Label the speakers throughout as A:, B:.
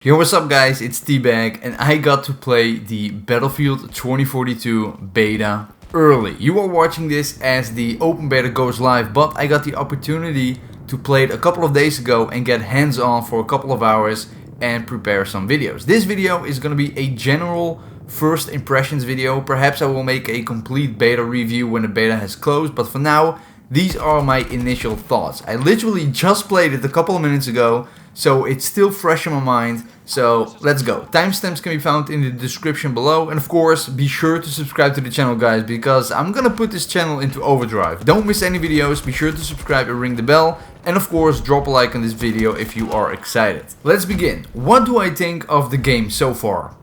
A: Yo, what's up guys, it's TBAG and I got to play the Battlefield 2042 beta early. You are watching this as the open beta goes live, but I got the opportunity to play it a couple of days ago and get hands-on for a couple of hours and prepare some videos. This video is going to be a general first impressions video. Perhaps I will make a complete beta review when the beta has closed, but for now, these are my initial thoughts. I literally just played it a couple of minutes ago, so it's still fresh in my mind. So let's go. Timestamps can be found in the description below, and of course be sure to subscribe to the channel guys, because I'm gonna put this channel into overdrive. Don't miss any videos, be sure to subscribe and ring the bell, and of course drop a like on this video if you are excited. Let's begin. What do I think of the game so far?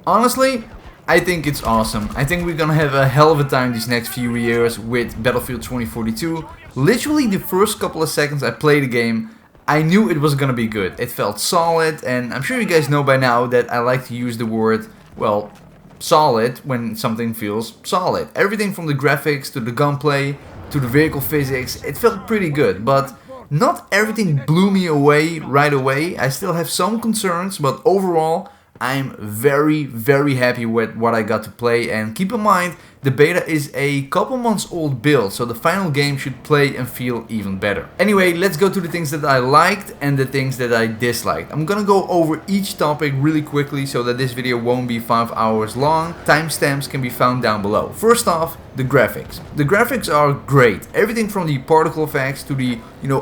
A: Honestly, I think it's awesome. I think we're gonna have a hell of a time these next few years with Battlefield 2042. Literally the first couple of seconds I played the game, I knew it was gonna be good. It felt solid, and I'm sure you guys know by now that I like to use the word, well, solid when something feels solid. Everything from the graphics to the gunplay to the vehicle physics, it felt pretty good, but not everything blew me away right away. I still have some concerns, but overall I'm very happy with what I got to play. And keep in mind, the beta is a couple months old build, so the final game should play and feel even better. Anyway, let's go to the things that I liked and the things that I disliked. I'm gonna go over each topic really quickly so that this video won't be 5 hours long. Timestamps can be found down below. First off, the graphics. The graphics are great. Everything from the particle effects to the,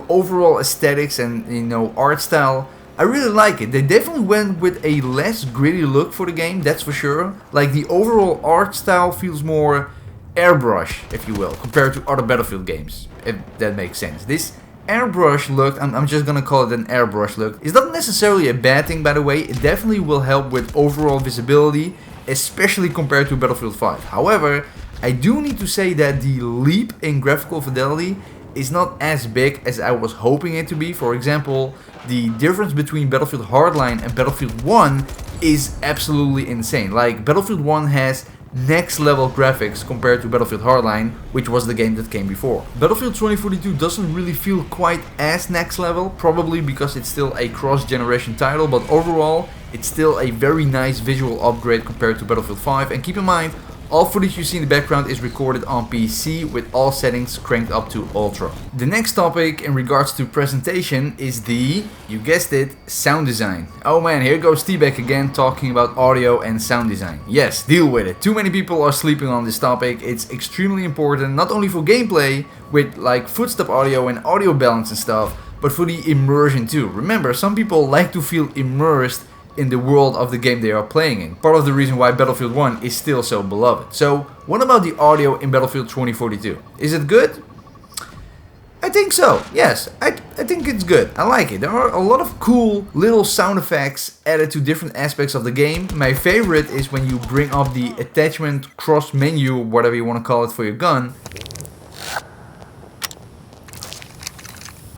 A: overall aesthetics and, art style. I really like it. They definitely went with a less gritty look for the game, that's for sure. Like, the overall art style feels more airbrush, if you will, compared to other Battlefield games, if that makes sense. This airbrush look, I'm just gonna call it an airbrush look, is not necessarily a bad thing, by the way. It definitely will help with overall visibility, especially compared to Battlefield 5. However, I do need to say that the leap in graphical fidelity is not as big as I was hoping it to be. For example, the difference between Battlefield Hardline and Battlefield 1 is absolutely insane. Like, Battlefield 1 has next level graphics compared to Battlefield Hardline, which was the game that came before. Battlefield 2042 doesn't really feel quite as next level, probably because it's still a cross-generation title, but overall it's still a very nice visual upgrade compared to Battlefield 5. And keep in mind, all footage you see in the background is recorded on PC with all settings cranked up to Ultra. The next topic in regards to presentation is the, you guessed it, sound design. Oh man, here goes T-Bag again talking about audio and sound design. Yes, deal with it. Too many people are sleeping on this topic. It's extremely important, not only for gameplay with like footstep audio and audio balance and stuff, but for the immersion too. Remember, some people like to feel immersed in the world of the game they are playing in. Part of the reason why Battlefield 1 is still so beloved. So, what about the audio in Battlefield 2042? Is it good? I think so, yes. I think it's good. I like it. There are a lot of cool little sound effects added to different aspects of the game. My favorite is when you bring up the attachment cross menu, whatever you want to call it, for your gun.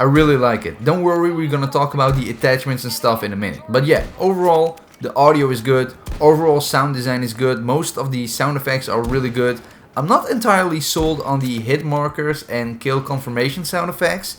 A: I really like it. Don't worry, we're gonna talk about the attachments and stuff in a minute. But yeah, overall, the audio is good. Overall, sound design is good. Most of the sound effects are really good. I'm not entirely sold on the hit markers and kill confirmation sound effects.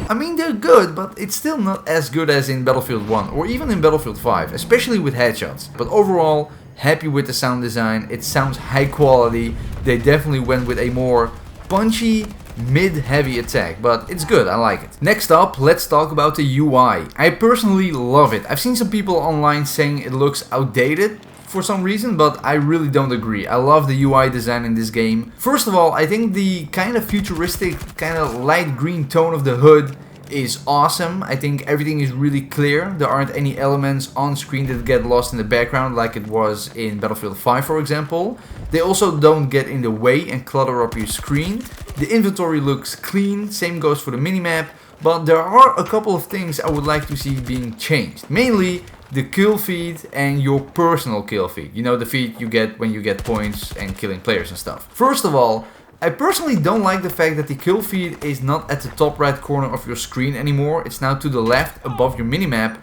A: I mean, they're good, but it's still not as good as in Battlefield 1 or even in Battlefield 5, especially with headshots. But overall, happy with the sound design. It sounds high quality. They definitely went with a more punchy, mid-heavy attack, but it's good, I like it. Next up, let's talk about the UI. I personally love it. I've seen some people online saying it looks outdated for some reason, but I really don't agree. I love the UI design in this game. First of all, I think the kind of futuristic, kind of light green tone of the hood is awesome. I think everything is really clear. There aren't any elements on screen that get lost in the background like it was in Battlefield 5, for example. They also don't get in the way and clutter up your screen. The inventory looks clean, same goes for the minimap, but there are a couple of things I would like to see being changed. Mainly the kill feed and your personal kill feed. You know, the feed you get when you get points and killing players and stuff. First of all, I personally don't like the fact that the kill feed is not at the top right corner of your screen anymore. It's now to the left above your minimap.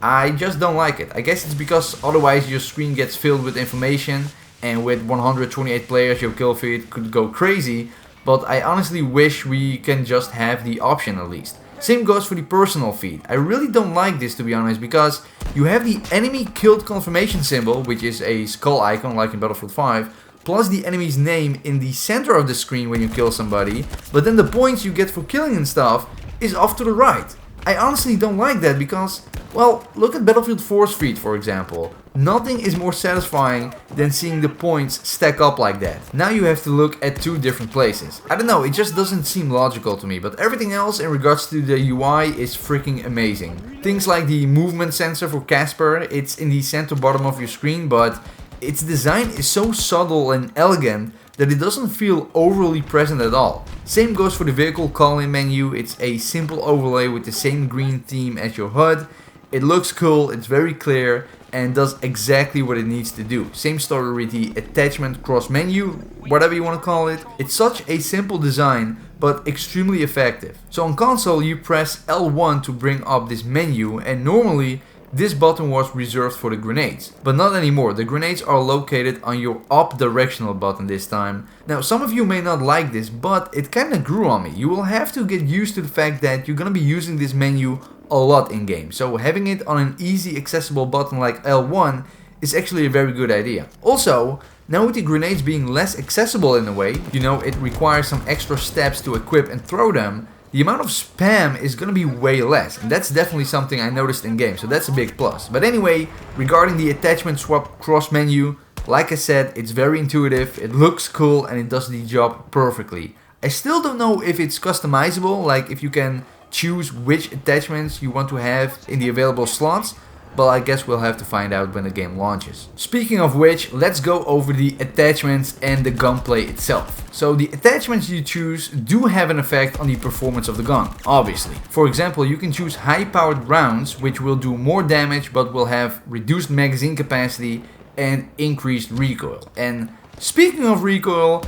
A: I just don't like it. I guess it's because otherwise your screen gets filled with information, and with 128 players your kill feed could go crazy. But I honestly wish we can just have the option at least. Same goes for the personal feed. I really don't like this, to be honest, because you have the enemy killed confirmation symbol, which is a skull icon like in Battlefield 5, plus the enemy's name in the center of the screen when you kill somebody, but then the points you get for killing and stuff is off to the right. I honestly don't like that because, well, look at Battlefield 4's feed, for example. Nothing is more satisfying than seeing the points stack up like that. Now you have to look at two different places. I don't know, it just doesn't seem logical to me, but everything else in regards to the UI is freaking amazing. Things like the movement sensor for Casper, it's in the center bottom of your screen, but its design is so subtle and elegant that it doesn't feel overly present at all. Same goes for the vehicle call-in menu. It's a simple overlay with the same green theme as your HUD. It looks cool, it's very clear, and does exactly what it needs to do. Same story with the attachment cross menu, whatever you want to call it. It's such a simple design, but extremely effective. So on console you press L1 to bring up this menu, and normally this button was reserved for the grenades, but not anymore. The grenades are located on your up directional button this time. Now some of you may not like this, but it kinda grew on me. You will have to get used to the fact that you're gonna be using this menu a lot in game, so having it on an easy accessible button like L1 is actually a very good idea. Also, now with the grenades being less accessible in a way, you know, it requires some extra steps to equip and throw them, the amount of spam is gonna be way less, and that's definitely something I noticed in game, so that's a big plus. But anyway, regarding the attachment swap cross menu, like I said, it's very intuitive, it looks cool, and it does the job perfectly. I still don't know if it's customizable, like if you can choose which attachments you want to have in the available slots, but I guess we'll have to find out when the game launches. Speaking of which, let's go over the attachments and the gunplay itself. So the attachments you choose do have an effect on the performance of the gun, obviously. For example, you can choose high-powered rounds, which will do more damage but will have reduced magazine capacity and increased recoil. And speaking of recoil,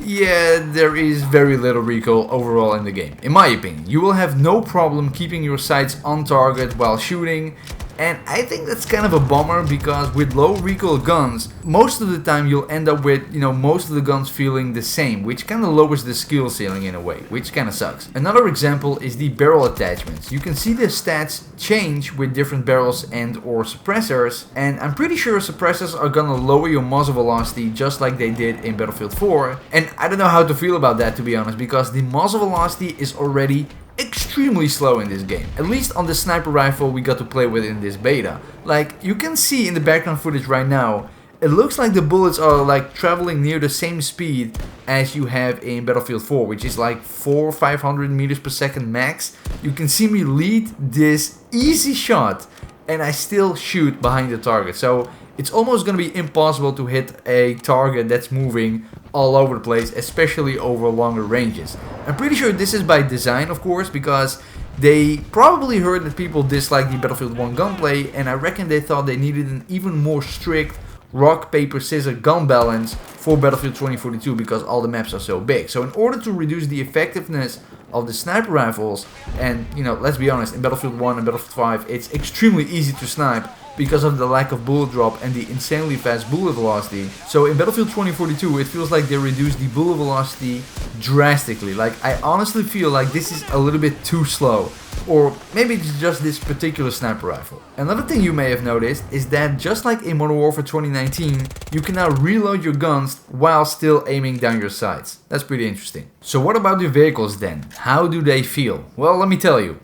A: yeah, there is very little recoil overall in the game, in my opinion. You will have no problem keeping your sights on target while shooting, and I think that's kind of a bummer because with low recoil guns, most of the time you'll end up with, you know, most of the guns feeling the same, which kind of lowers the skill ceiling in a way, which kind of sucks. Another example is the barrel attachments. You can see the stats change with different barrels and or suppressors, and I'm pretty sure suppressors are gonna lower your muzzle velocity just like they did in Battlefield 4, and I don't know how to feel about that, to be honest, because the muzzle velocity is already extremely slow in this game, at least on the sniper rifle we got to play with in this beta. Like, you can see in the background footage right now, it looks like the bullets are like traveling near the same speed as you have in Battlefield 4, which is like 400 or 500 meters per second max. You can see me lead this easy shot and I still shoot behind the target, so it's almost gonna be impossible to hit a target that's moving all over the place, especially over longer ranges. I'm pretty sure this is by design, of course, because they probably heard that people dislike the Battlefield 1 gunplay, and I reckon they thought they needed an even more strict rock, paper, scissors gun balance for Battlefield 2042 because all the maps are so big. So in order to reduce the effectiveness of the sniper rifles, and you know, let's be honest, in Battlefield 1 and Battlefield 5 it's extremely easy to snipe because of the lack of bullet drop and the insanely fast bullet velocity. So in Battlefield 2042 it feels like they reduced the bullet velocity drastically. Like, I honestly feel like this is a little bit too slow, or maybe it's just this particular sniper rifle. Another thing you may have noticed is that just like in Modern Warfare 2019, you can now reload your guns while still aiming down your sights. That's pretty interesting. So what about the vehicles then? How do they feel? Well, let me tell you.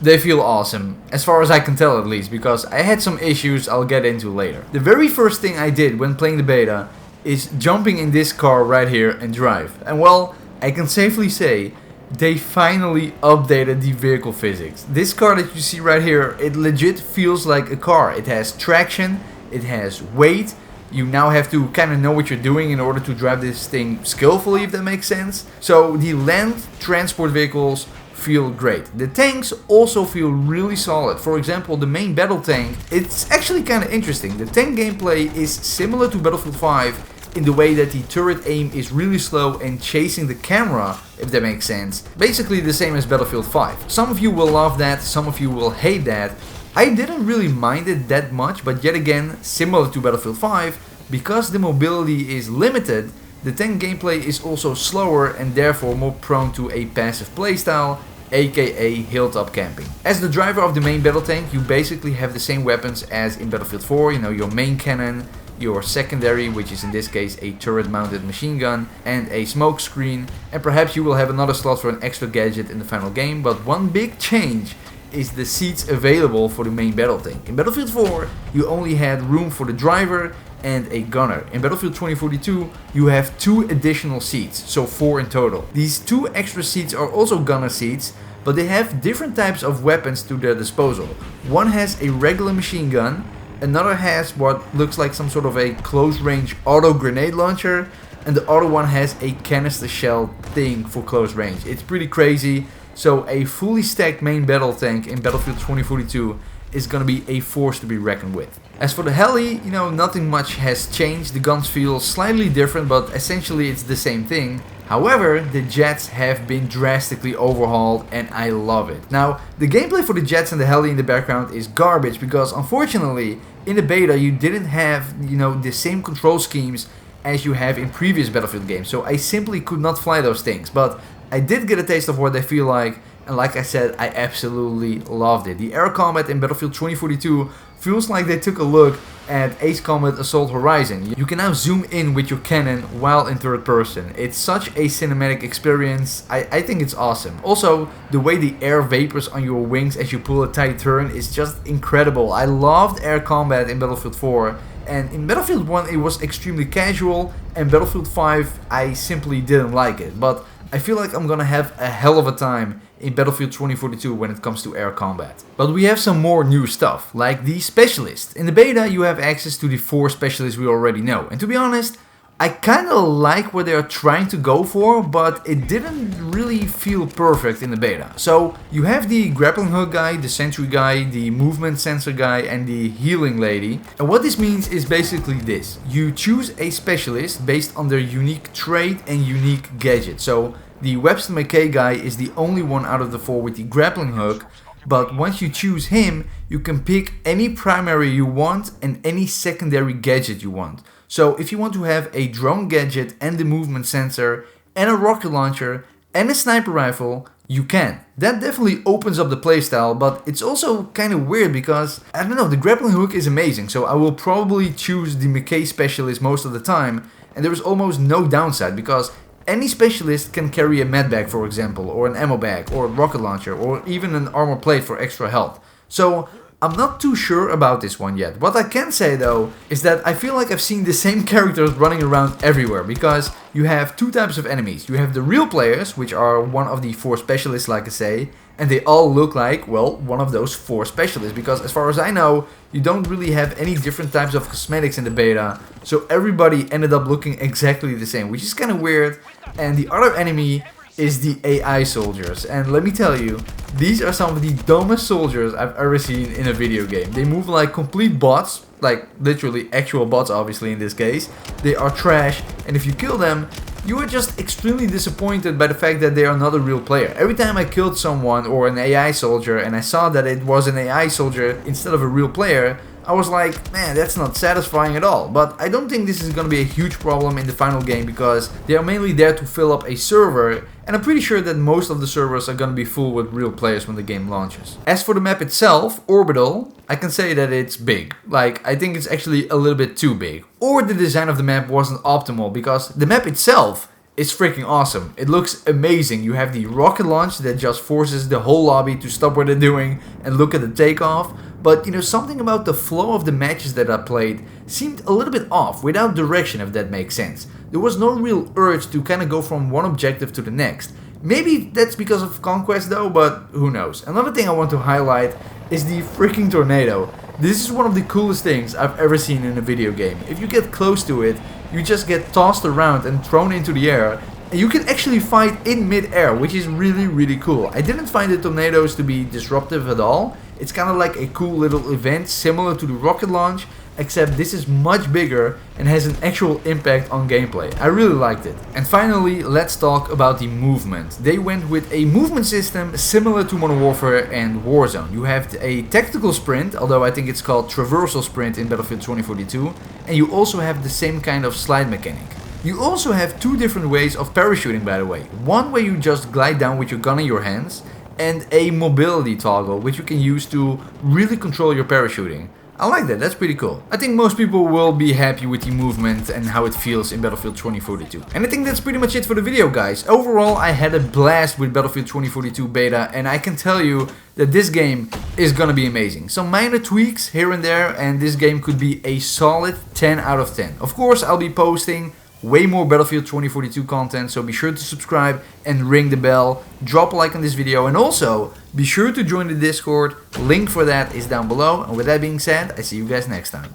A: They feel awesome, as far as I can tell at least, because I had some issues I'll get into later. The very first thing I did when playing the beta is jumping in this car right here and drive. And well, I can safely say they finally updated the vehicle physics. This car that you see right here, it legit feels like a car. It has traction, it has weight. You now have to kind of know what you're doing in order to drive this thing skillfully, if that makes sense. So the land transport vehicles feel great. The tanks also feel really solid. For example, the main battle tank, it's actually kind of interesting. The tank gameplay is similar to Battlefield 5 in the way that the turret aim is really slow and chasing the camera, if that makes sense. Basically the same as Battlefield 5. Some of you will love that, some of you will hate that. I didn't really mind it that much, but yet again, similar to Battlefield 5, because the mobility is limited, the tank gameplay is also slower and therefore more prone to a passive playstyle, aka hilltop camping. As the driver of the main battle tank, you basically have the same weapons as in Battlefield 4, you know, your main cannon, your secondary, which is in this case a turret mounted machine gun, and a smoke screen, and perhaps you will have another slot for an extra gadget in the final game. But one big change is the seats available for the main battle tank. In Battlefield 4 you only had room for the driver and a gunner. In Battlefield 2042 you have 2 additional seats, so 4 in total. These 2 extra seats are also gunner seats, but they have different types of weapons to their disposal. One has a regular machine gun, another has what looks like some sort of a close range auto grenade launcher, and the other one has a canister shell thing for close range. It's pretty crazy. So a fully stacked main battle tank in Battlefield 2042 is gonna be a force to be reckoned with. As for the heli, you know, nothing much has changed. The guns feel slightly different, but essentially it's the same thing. However, the jets have been drastically overhauled and I love it. Now, the gameplay for the jets and the heli in the background is garbage because unfortunately in the beta you didn't have, you know, the same control schemes as you have in previous Battlefield games. So I simply could not fly those things, but I did get a taste of what they feel like, and like I said, I absolutely loved it. The air combat in Battlefield 2042 feels like they took a look at Ace Combat Assault Horizon. You can now zoom in with your cannon while in third person. It's such a cinematic experience. I think it's awesome. Also, the way the air vapors on your wings as you pull a tight turn is just incredible. I loved air combat in Battlefield 4. And in Battlefield 1 it was extremely casual, and Battlefield 5 I simply didn't like it. But I feel like I'm gonna have a hell of a time in Battlefield 2042 when it comes to air combat. But we have some more new stuff, like the specialists. In the beta you have access to the 4 specialists we already know. And to be honest, I kinda like what they are trying to go for, but it didn't really feel perfect in the beta. So you have the grappling hook guy, the sentry guy, the movement sensor guy, and the healing lady. And what this means is basically this. You choose a specialist based on their unique trait and unique gadget. So the Webster McKay guy is the only one out of the 4 with the grappling hook, but once you choose him, you can pick any primary you want and any secondary gadget you want. So if you want to have a drone gadget and the movement sensor and a rocket launcher and a sniper rifle, you can. That definitely opens up the playstyle, but it's also kind of weird because, I don't know, the grappling hook is amazing, so I will probably choose the McKay specialist most of the time, and there is almost no downside because any specialist can carry a med bag, for example, or an ammo bag, or a rocket launcher, or even an armor plate for extra health. So I'm not too sure about this one yet. What I can say though is that I feel like I've seen the same characters running around everywhere, because you have 2 types of enemies. You have the real players, which are one of the 4 specialists, like I say, and they all look like, well, one of those 4 specialists, because as far as I know, you don't really have any different types of cosmetics in the beta, so everybody ended up looking exactly the same, which is kind of weird. And the other enemy is the AI soldiers, and let me tell you, these are some of the dumbest soldiers I've ever seen in a video game. They move like complete bots, like literally actual bots obviously in this case. They are trash, and if you kill them, you are just extremely disappointed by the fact that they are not a real player. Every time I killed someone or an AI soldier and I saw that it was an AI soldier instead of a real player, I was like, man, that's not satisfying at all. But I don't think this is going to be a huge problem in the final game, because they are mainly there to fill up a server, and I'm pretty sure that most of the servers are going to be full with real players when the game launches. As for the map itself, Orbital, I can say that it's big. Like, I think it's actually a little bit too big. Or the design of the map wasn't optimal, because the map itself is freaking awesome. It looks amazing. You have the rocket launch that just forces the whole lobby to stop what they're doing and look at the takeoff. But, you know, something about the flow of the matches that I played seemed a little bit off, without direction, if that makes sense. There was no real urge to kind of go from one objective to the next. Maybe that's because of Conquest though, but who knows. Another thing I want to highlight is the freaking tornado. This is one of the coolest things I've ever seen in a video game. If you get close to it, you just get tossed around and thrown into the air, and you can actually fight in mid-air, which is really, really cool. I didn't find the tornadoes to be disruptive at all. It's kind of like a cool little event similar to the rocket launch, except this is much bigger and has an actual impact on gameplay. I really liked it. And finally, let's talk about the movement. They went with a movement system similar to Modern Warfare and Warzone. You have a tactical sprint, although I think it's called traversal sprint in Battlefield 2042, and you also have the same kind of slide mechanic. You also have 2 different ways of parachuting, by the way. One where you just glide down with your gun in your hands, and a mobility toggle, which you can use to really control your parachuting. I like that, that's pretty cool. I think most people will be happy with the movement and how it feels in Battlefield 2042. And I think that's pretty much it for the video, guys. Overall, I had a blast with Battlefield 2042 beta, and I can tell you that this game is gonna be amazing. Some minor tweaks here and there, and this game could be a solid 10 out of 10. Of course, I'll be posting way more Battlefield 2042 content, so be sure to subscribe and ring the bell, drop a like on this video, and also be sure to join the Discord. Link for that is down below. And with that being said, I see you guys next time.